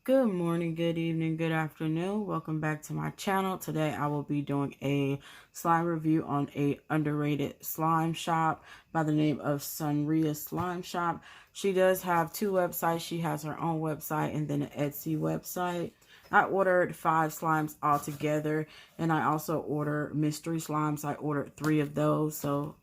Good morning, good evening, good afternoon. Welcome back to my channel. Today I will be doing a slime review on a underrated slime shop by the name of Sonria Slime Shop. She does have two websites. She has her own website and then an Etsy website. I ordered 5 slimes all together, and I also ordered mystery slimes. I ordered 3 of those, so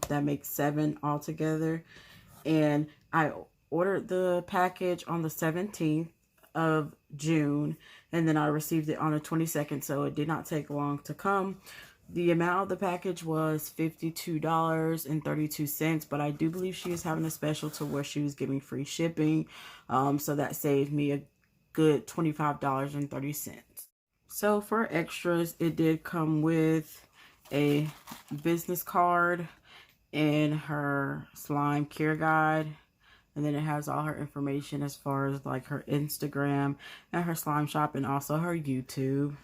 that makes 7 altogether. And I ordered the package on the 17th of June, and then I received it on the 22nd, so it did not take long to come. The amount of the package was $52.32, but I do believe she is having a special to where she was giving free shipping, so that saved me a good $25.30. So for extras, it did come with a business card and her slime care guide. And then it has all her information as far as like her Instagram and her slime shop and also her YouTube.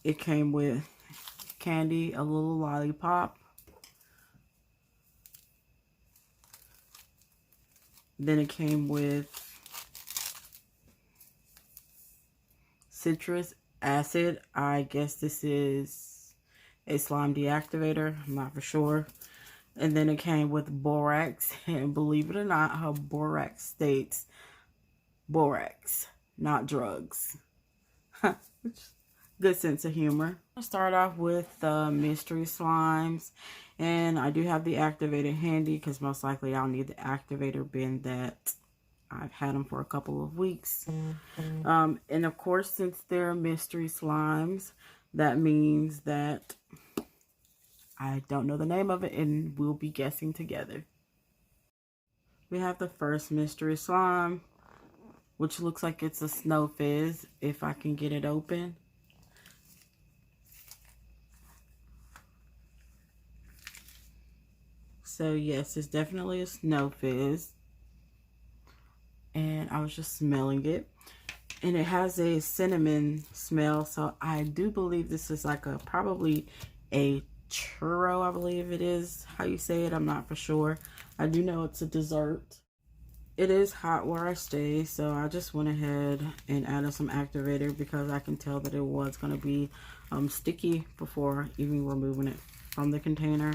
It came with candy, a little lollipop. Then it came with citrus acid. I guess this is a slime deactivator. I'm not for sure. And then it came with borax, and believe it or not, her borax states borax, not drugs. Good sense of humor. I'll start off with the mystery slimes, and I do have the activator handy because most likely I'll need the activator, being that I've had them for a couple of weeks. And of course, since they're mystery slimes, that means that I don't know the name of it, and we'll be guessing together. We have the first mystery slime, which looks like it's a snow fizz, if I can get it open. So yes, it's definitely a snow fizz. And I was just smelling it. And it has a cinnamon smell, so I do believe this is like probably a churro, I believe it is how you say it. I'm not for sure. I do know it's a dessert. It is hot where I stay, so I just went ahead and added some activator because I can tell that it was going to be sticky before even removing it from the container.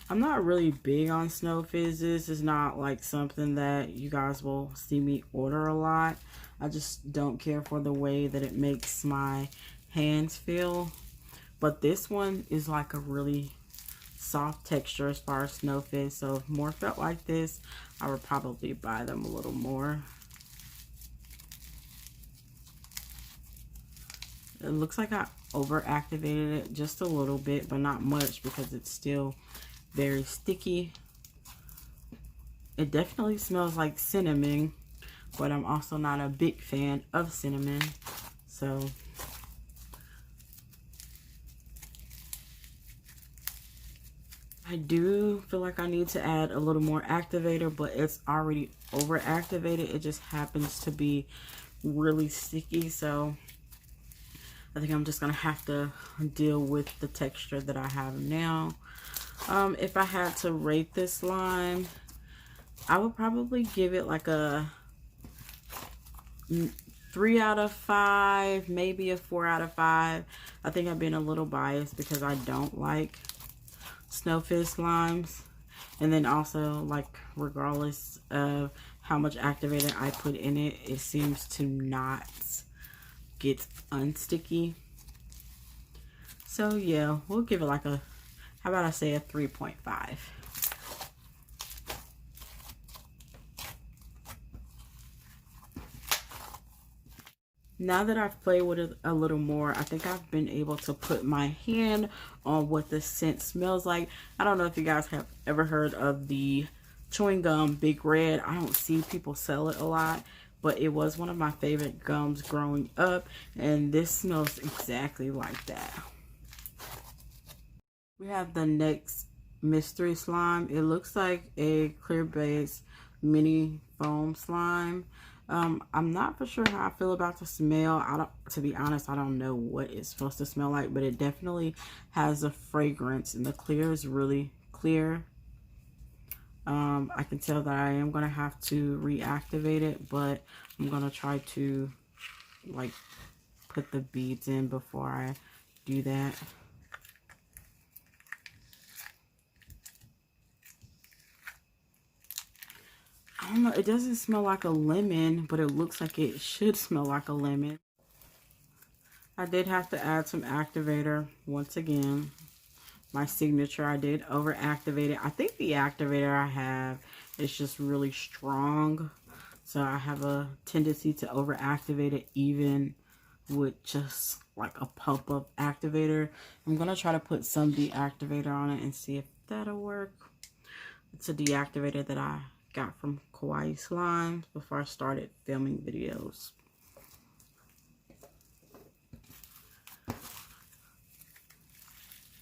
I'm not really big on snow fizzes. It's not like something that you guys will see me order a lot. I just don't care for the way that it makes my hands feel. But this one is like a really soft texture as far as snow fizz. So if more felt like this, I would probably buy them a little more. It looks like I over-activated it just a little bit, but not much because it's still very sticky. It definitely smells like cinnamon, but I'm also not a big fan of cinnamon. So I do feel like I need to add a little more activator, but it's already over activated. It just happens to be really sticky, so I think I'm just gonna have to deal with the texture that I have now. If I had to rate this slime, I would probably give it like a 3 out of 5, maybe a 4 out of 5. I think I've been a little biased because I don't like snow fizz slimes. And then also, like, regardless of how much activator I put in it, it seems to not get unsticky. So yeah, we'll give it like a, how about I say a 3.5. Now that I've played with it a little more, I think I've been able to put my hand on what the scent smells like. I don't know if you guys have ever heard of the chewing gum Big Red. I don't see people sell it a lot, but it was one of my favorite gums growing up, and this smells exactly like that. We have the next mystery slime. It looks like a clear base mini foam slime. I'm not for sure how I feel about the smell. To be honest, I don't know what it's supposed to smell like, but it definitely has a fragrance, and the clear is really clear. I can tell that I am going to have to reactivate it, but I'm going to try to like put the beads in before I do that. I don't know, it doesn't smell like a lemon, but it looks like it should smell like a lemon. I did have to add some activator once again. My signature, I did over activate it. I think the activator I have is just really strong, so I have a tendency to over activate it even with just like a pump of activator. I'm gonna try to put some deactivator on it and see if that'll work. It's a deactivator that I got from Kawaii Slime before I started filming videos.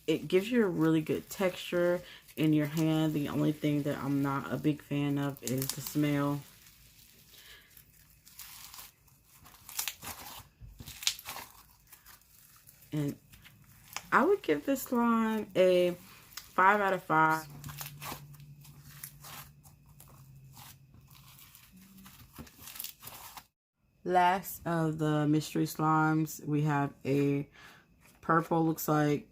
It gives you a really good texture in your hand. The only thing that I'm not a big fan of is the smell. And I would give this slime a 5 out of 5. Last of the mystery slimes, we have a purple, looks like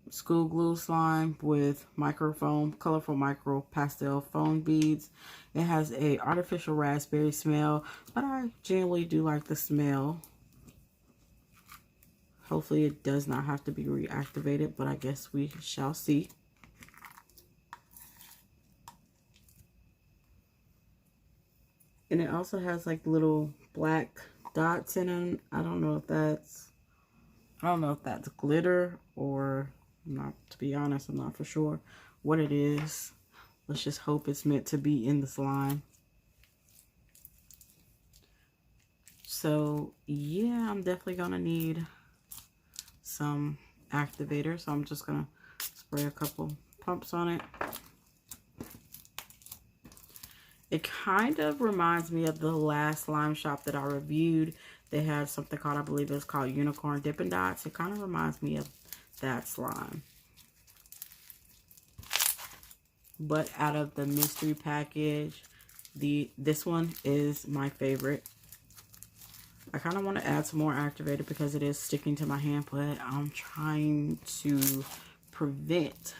school glue slime with microfoam, colorful micro pastel foam beads. It has a artificial raspberry smell, but I generally do like the smell. Hopefully it does not have to be reactivated, but I guess we shall see. And it also has like little black dots in them. I don't know if that's glitter or not. To be honest, I'm not for sure what it is. Let's just hope it's meant to be in the slime. So yeah, I'm definitely gonna need some activator. So I'm just gonna spray a couple pumps on it. It kind of reminds me of the last slime shop that I reviewed. They had something called, I believe it's called Unicorn Dippin' Dots. It kind of reminds me of that slime. But out of the mystery package, this one is my favorite. I kind of want to add some more activator because it is sticking to my hand, but I'm trying to prevent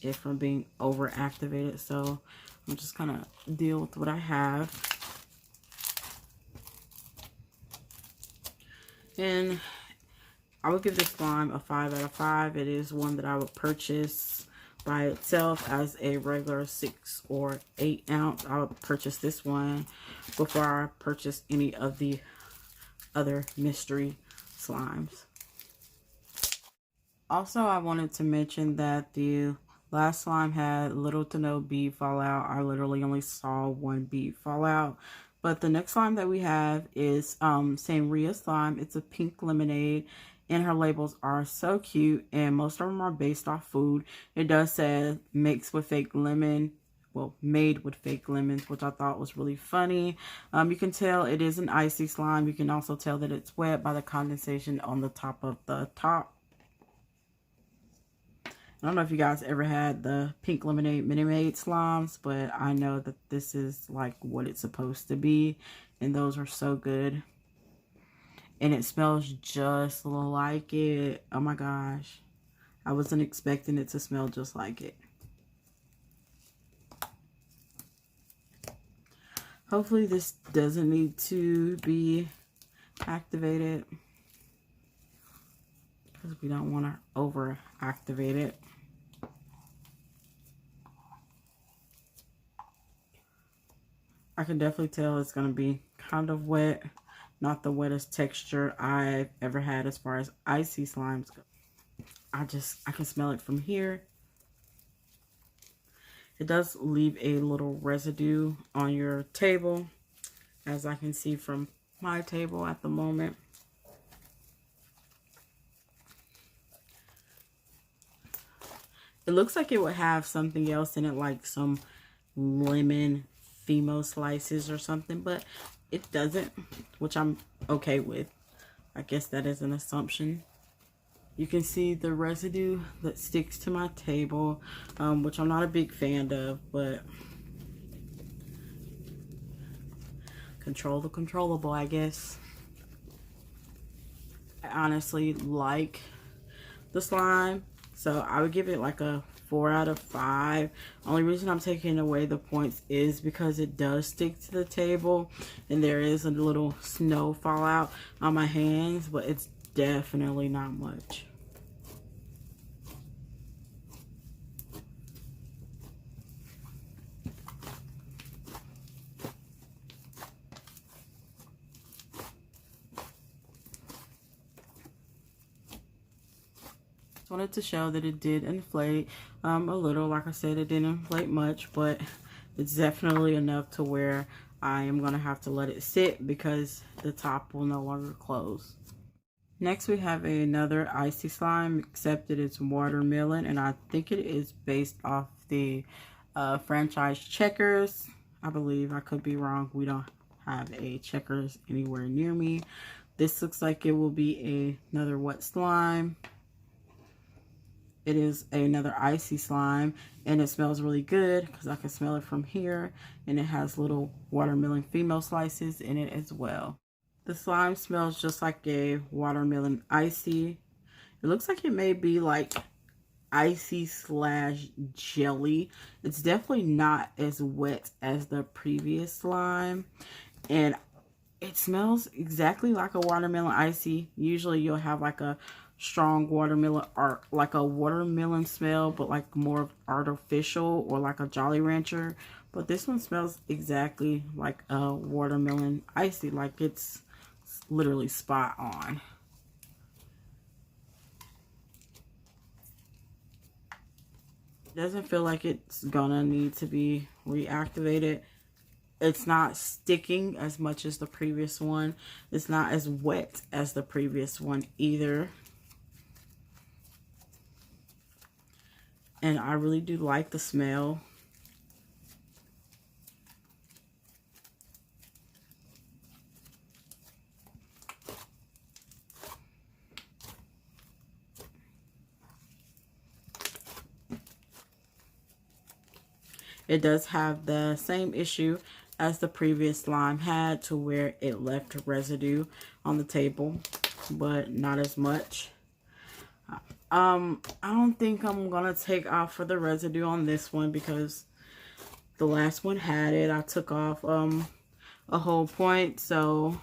it from being over activated. So I'm just gonna deal with what I have. And I would give this slime a 5 out of 5. It is one that I would purchase by itself as a regular 6 or 8 ounce. I would purchase this one before I purchase any of the other mystery slimes. Also, I wanted to mention that the last slime had little to no bead fallout. I literally only saw one bead fallout. But the next slime that we have is Sonria slime. It's a pink lemonade, and her labels are so cute, and most of them are based off food. It does say mixed with fake lemon. Well, made with fake lemons, which I thought was really funny. You can tell it is an icy slime. You can also tell that it's wet by the condensation on the top of the top. I don't know if you guys ever had the pink lemonade Minute Maid slimes, but I know that this is like what it's supposed to be, and those are so good. And it smells just like it. Oh my gosh. I wasn't expecting it to smell just like it. Hopefully this doesn't need to be activated, because we don't want to over activate it. I can definitely tell it's going to be kind of wet. Not the wettest texture I've ever had as far as icy slimes go. I can smell it from here. It does leave a little residue on your table, as I can see from my table at the moment. It looks like it would have something else in it, like some lemon Fimo slices or something, but it doesn't, which I'm okay with. I guess that is an assumption. You can see the residue that sticks to my table, which I'm not a big fan of, but control the controllable, I guess. I honestly like the slime, so I would give it like a 4 out of 5. Only reason I'm taking away the points is because it does stick to the table and there is a little snow fallout on my hands, but it's definitely not much. Wanted to show that it did inflate a little. Like I said, it didn't inflate much, but it's definitely enough to where I am gonna have to let it sit because the top will no longer close. Next we have another icy slime, except that it's watermelon, and I think it is based off the franchise Checkers. I believe, I could be wrong. We don't have a Checkers anywhere near me. This looks like it will be another wet slime. It is another icy slime, and it smells really good because I can smell it from here, and it has little watermelon female slices in it as well. The slime smells just like a watermelon icy. It looks like it may be like icy slash jelly. It's definitely not as wet as the previous slime, and it smells exactly like a watermelon icy. Usually you'll have like a strong watermelon, or like a watermelon smell, but like more artificial, or like a Jolly Rancher. But this one smells exactly like a watermelon icy, like it's literally spot on. It doesn't feel like it's gonna need to be reactivated. It's not sticking as much as the previous one. It's not as wet as the previous one either. And I really do like the smell. It does have the same issue as the previous slime had, to where it left residue on the table, but not as much. I don't think I'm gonna take off for the residue on this one because the last one had it. I took off a whole point, so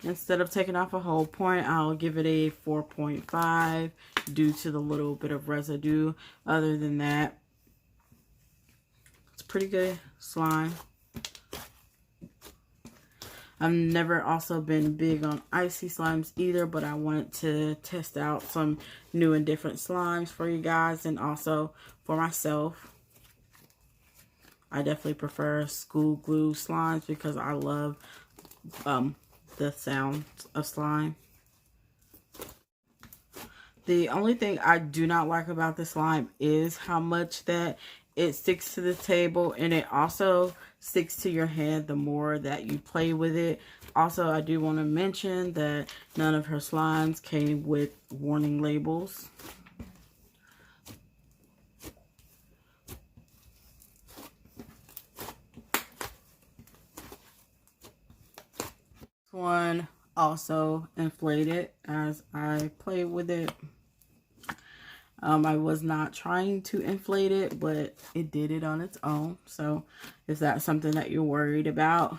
instead of taking off a whole point, I'll give it a 4.5 due to the little bit of residue. Other than that, it's pretty good slime. I've never also been big on icy slimes either, but I wanted to test out some new and different slimes for you guys, and also for myself. I definitely prefer school glue slimes because I love the sound of slime. The only thing I do not like about the slime is how much that it sticks to the table, and it also sticks to your hand the more that you play with it. Also, I do want to mention that none of her slimes came with warning labels. This one also inflated as I played with it. I was not trying to inflate it, but it did it on its own. So if that's something that you're worried about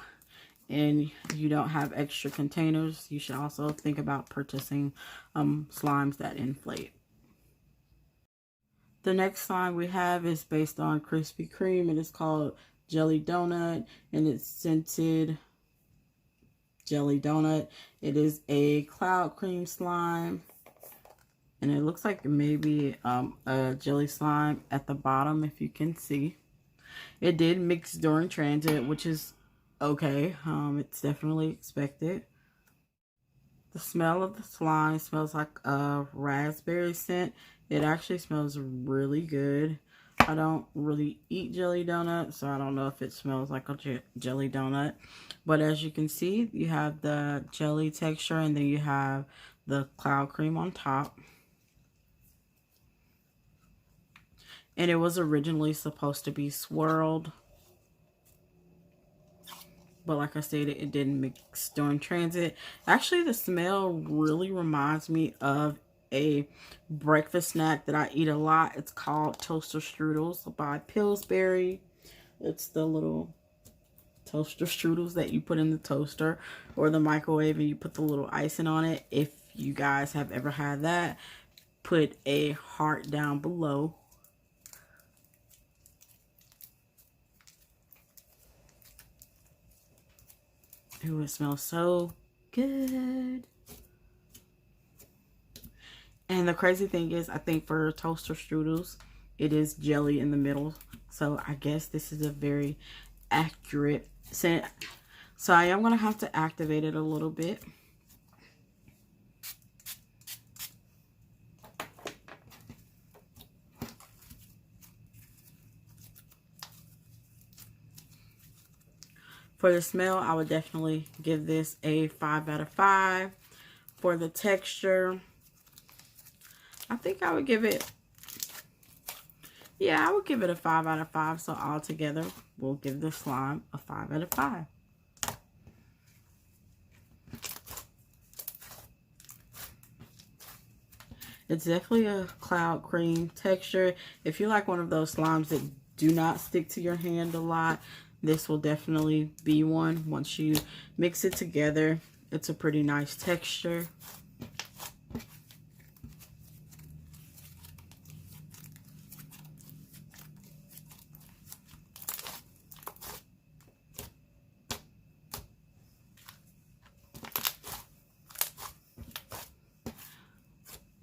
and you don't have extra containers, you should also think about purchasing slimes that inflate. The next slime we have is based on Krispy Kreme. It is called Jelly Donut, and it's scented Jelly Donut. It is a cloud cream slime, and it looks like maybe a jelly slime at the bottom, if you can see. It did mix during transit, which is okay. It's definitely expected. The smell of the slime smells like a raspberry scent. It actually smells really good. I don't really eat jelly donuts, so I don't know if it smells like a jelly donut. But as you can see, you have the jelly texture, and then you have the cloud cream on top. And it was originally supposed to be swirled. but like I stated, it didn't mix during transit. Actually, the smell really reminds me of a breakfast snack that I eat a lot. It's called Toaster Strudels by Pillsbury. It's the little toaster strudels that you put in the toaster or the microwave and you put the little icing on it. If you guys have ever had that, put a heart down below. Ooh, it smells so good. And the crazy thing is, I think for toaster strudels, it is jelly in the middle. So I guess this is a very accurate scent. So I am going to have to activate it a little bit. For the smell, I would definitely give this a 5 out of 5. For the texture, I think I would give it, yeah, I would give it a 5 out of 5. So altogether, we'll give the slime a 5 out of 5. It's definitely a cloud cream texture. If you like one of those slimes that do not stick to your hand a lot, this will definitely be one. Once you mix it together, it's a pretty nice texture.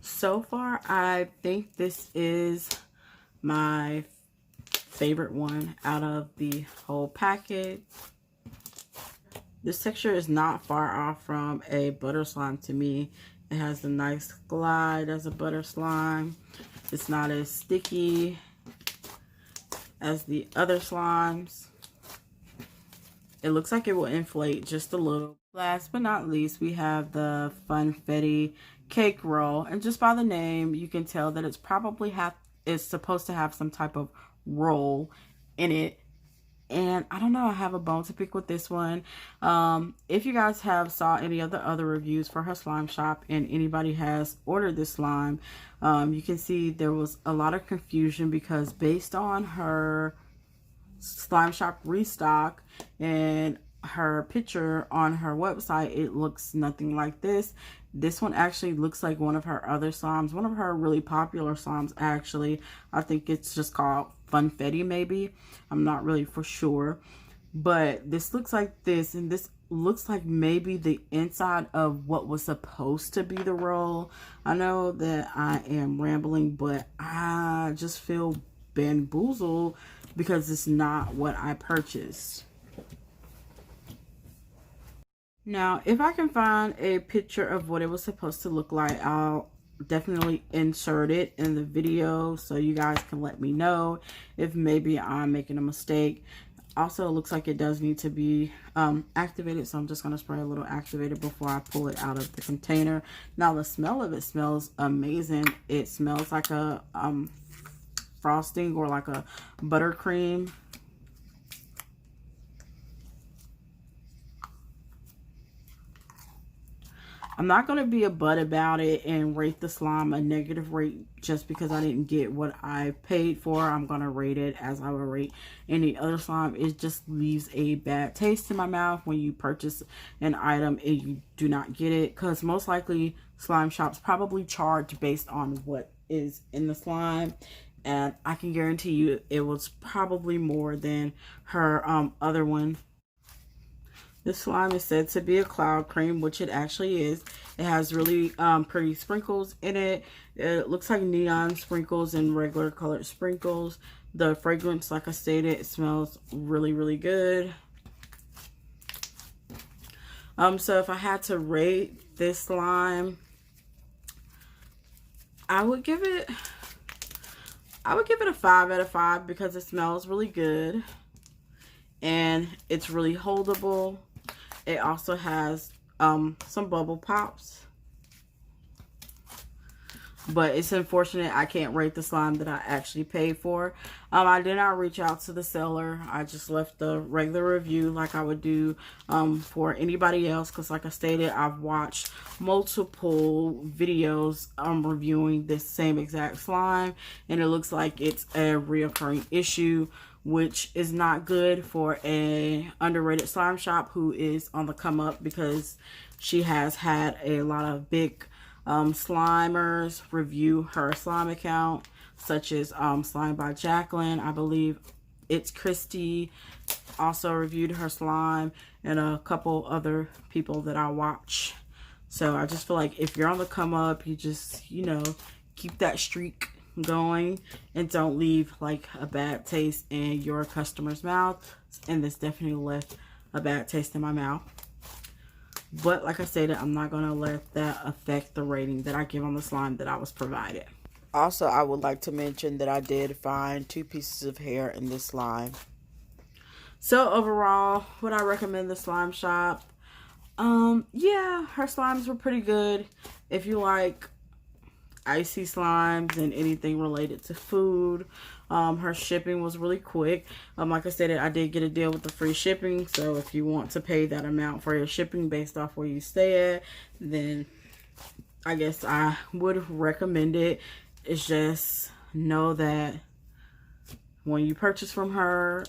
So far, I think this is my favorite one out of the whole package. This texture is not far off from a butter slime to me. It has a nice glide as a butter slime. It's not as sticky as the other slimes. It looks like it will inflate just a little. Last but not least, we have the Funfetti cake roll, and just by the name you can tell that it's supposed to have some type of roll in it. And I don't know, I have a bone to pick with this one. If you guys have saw any of the other reviews for her slime shop and anybody has ordered this slime, you can see there was a lot of confusion because based on her slime shop restock and her picture on her website, it looks nothing like this. This one actually looks like one of her other slimes, one of her really popular slimes actually. I think it's just called Funfetti maybe. I'm not really for sure. But this looks like this, and this looks like maybe the inside of what was supposed to be the roll. I know that I am rambling, but I just feel bamboozled because it's not what I purchased. Now, if I can find a picture of what it was supposed to look like, I'll definitely insert it in the video so you guys can let me know if maybe I'm making a mistake. Also, it looks like it does need to be activated, so I'm just going to spray a little activator before I pull it out of the container. Now, the smell of it smells amazing. It smells like a frosting or like a buttercream. I'm not going to be a butt about it and rate the slime a negative rate just because I didn't get what I paid for. I'm going to rate it as I would rate any other slime. It just leaves a bad taste in my mouth when you purchase an item and you do not get it, because most likely slime shops probably charge based on what is in the slime. And I can guarantee you it was probably more than her other one. This slime is said to be a cloud cream, which it actually is. It has really pretty sprinkles in it. It looks like neon sprinkles and regular colored sprinkles. The fragrance, like I stated, it smells really, really good. So if I had to rate this slime, I would give it a 5 out of 5 because it smells really good and it's really holdable. It also has some bubble pops. But it's unfortunate I can't rate the slime that I actually paid for. I did not reach out to the seller. I just left the regular review like I would do for anybody else. Because like I stated, I've watched multiple videos reviewing this same exact slime. And it looks like it's a reoccurring issue, which is not good for a underrated slime shop who is on the come up, because she has had a lot of big slimers review her slime account, such as Slime by Jacqueline. I believe it's Christy also reviewed her slime, and a couple other people that I watch. So I just feel like if you're on the come up, you just, you know, keep that streak going and don't leave like a bad taste in your customer's mouth. And this definitely left a bad taste in my mouth. But like I stated, I'm not going to let that affect the rating that I give on the slime that I was provided. Also, I would like to mention that I did find 2 pieces of hair in this slime. So overall, would I recommend the slime shop? Yeah, her slimes were pretty good. If you like icy slimes and anything related to food. Her shipping was really quick. Like I said, I did get a deal with the free shipping. So if you want to pay that amount for your shipping based off where you stay at, then I guess I would recommend it. It's just know that when you purchase from her,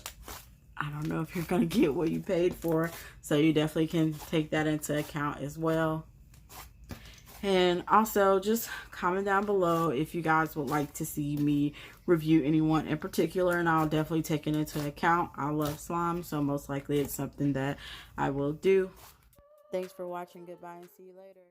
I don't know if you're going to get what you paid for. So you definitely can take that into account as well. And also, just comment down below if you guys would like to see me review anyone in particular, and I'll definitely take it into account. I love slime, so most likely it's something that I will do. Thanks for watching. Goodbye, and see you later.